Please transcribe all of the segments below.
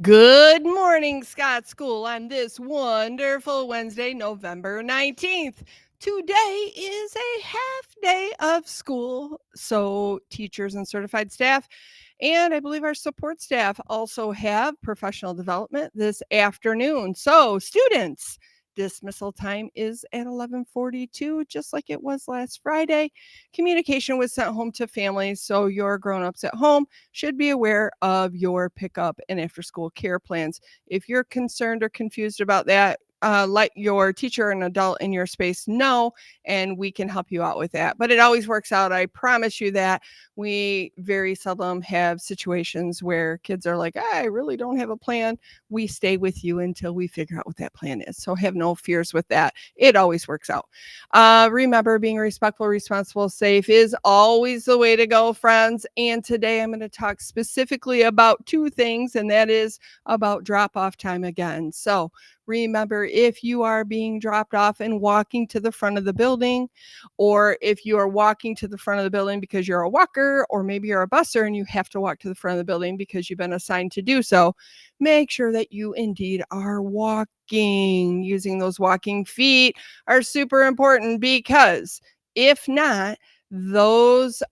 Good morning, Scott School, on this wonderful Wednesday, November 19th. Today is a half day of school, so teachers and certified staff, and I believe our support staff also have professional development this afternoon. So, students, dismissal time is at 11:42, just like it was last Friday. Communication was sent home to families, so your grown-ups at home should be aware of your pickup and after school care plans. If you're concerned or confused about that, let your teacher or an adult in your space know, and we can help you out with that. But it always works out. I promise you that. We very seldom have situations where kids are like, I really don't have a plan. We stay with you until we figure out what that plan is. So have no fears with that. It always works out. Remember, being respectful, responsible, safe is always the way to go, friends. And today I'm going to talk specifically about two things, and that is about drop off time again. So remember, if you are being dropped off and walking to the front of the building, or if you are walking to the front of the building because you're a walker, or maybe you're a busser and you have to walk to the front of the building because you've been assigned to do so, make sure that you indeed are walking. Using those walking feet are super important, because if not, those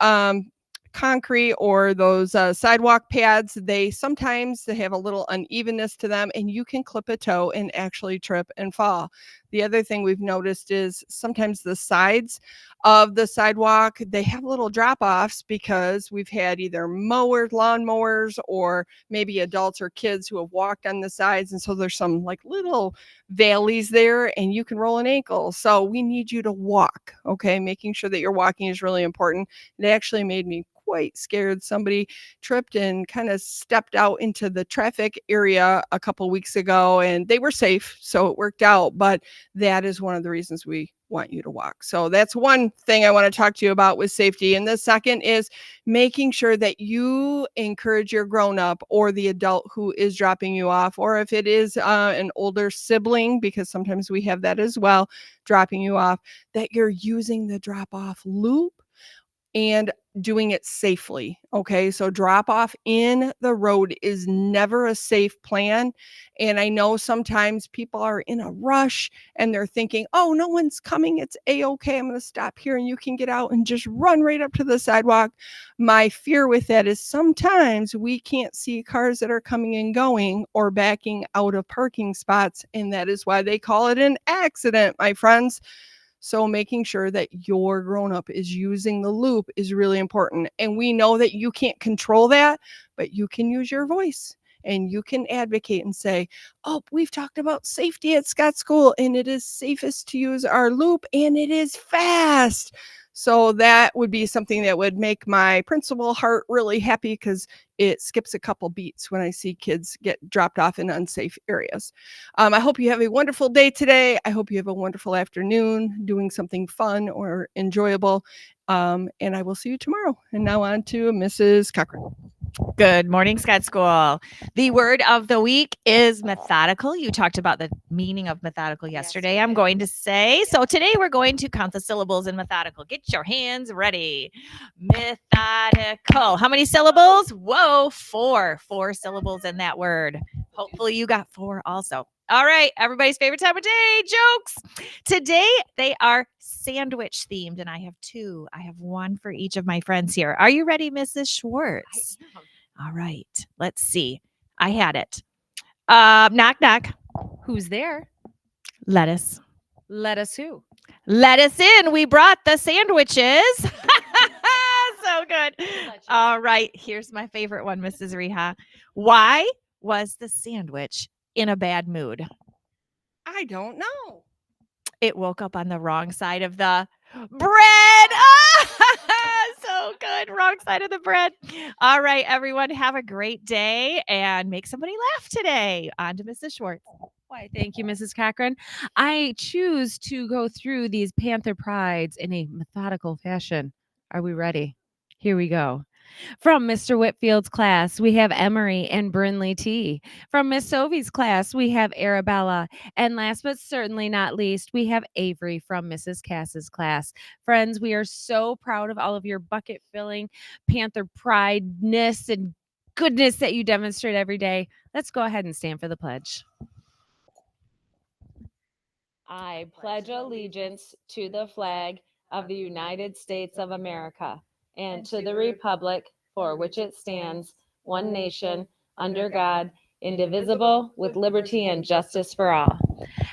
concrete or those sidewalk pads, they sometimes they have a little unevenness to them, and you can clip a toe and actually trip and fall. The other thing we've noticed is sometimes the sides of the sidewalk, they have little drop offs because we've had either mowers, lawn mowers, or maybe adults or kids who have walked on the sides, and so there's some like little valleys there, and you can roll an ankle. So we need you to walk. Okay, making sure that you're walking is really important. It actually made me quite scared. Somebody tripped and kind of stepped out into the traffic area a couple weeks ago, and they were safe, so it worked out. But that is one of the reasons we want you to walk. So that's one thing I want to talk to you about with safety. And the second is making sure that you encourage your grown up or the adult who is dropping you off, or if it is an older sibling, because sometimes we have that as well, dropping you off, that you're using the drop off loop and doing it safely. Okay. So drop off in the road is never a safe plan. And I know sometimes people are in a rush and they're thinking, oh, no one's coming. It's A-okay. I'm going to stop here and you can get out and just run right up to the sidewalk. My fear with that is sometimes we can't see cars that are coming and going or backing out of parking spots. And that is why they call it an accident, my friends. So making sure that your grown up is using the loop is really important. And we know that you can't control that, but you can use your voice and you can advocate and say, oh, we've talked about safety at Scott School, and it is safest to use our loop, and it is fast. So that would be something that would make my principal heart really happy, because it skips a couple beats when I see kids get dropped off in unsafe areas. I hope you have a wonderful day today. I hope you have a wonderful afternoon doing something fun or enjoyable. And I will see you tomorrow. And now on to Mrs. Cochran. Good morning, Scott School. The word of the week is methodical. You talked about the meaning of methodical yesterday. I'm going to say, so today we're going to count the syllables in methodical. Get your hands ready. Methodical. How many syllables? Whoa, four. Four syllables in that word. Hopefully you got four also. All right, everybody's favorite time of day, jokes. Today they are sandwich themed, and I have two. I have one for each of my friends here. Are you ready, Mrs. Schwartz? All right, let's see. I had it. Knock, knock. Who's there? Lettuce. Lettuce who? Let us in. We brought the sandwiches. So good. All right, here's my favorite one, Mrs. Reha. Why was the sandwich in a bad mood? I don't know. It woke up on the wrong side of the bread. Ah, so good. Wrong side of the bread. All right, everyone, have a great day and make somebody laugh today. On to Mrs. Schwartz. Why, thank you, Mrs. Cochran. I choose to go through these Panther Prides in a methodical fashion. Are we ready? Here we go. From Mr. Whitfield's class, we have Emery and Brinley T. From Miss Sovie's class, we have Arabella. And last but certainly not least, we have Avery from Mrs. Cass's class. Friends, we are so proud of all of your bucket filling, Panther Pride-ness and goodness that you demonstrate every day. Let's go ahead and stand for the pledge. I pledge allegiance to the flag of the United States of America and to the republic for which it stands, one nation, under God, indivisible, with liberty and justice for all.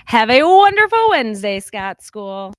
Have a wonderful Wednesday, Scott School.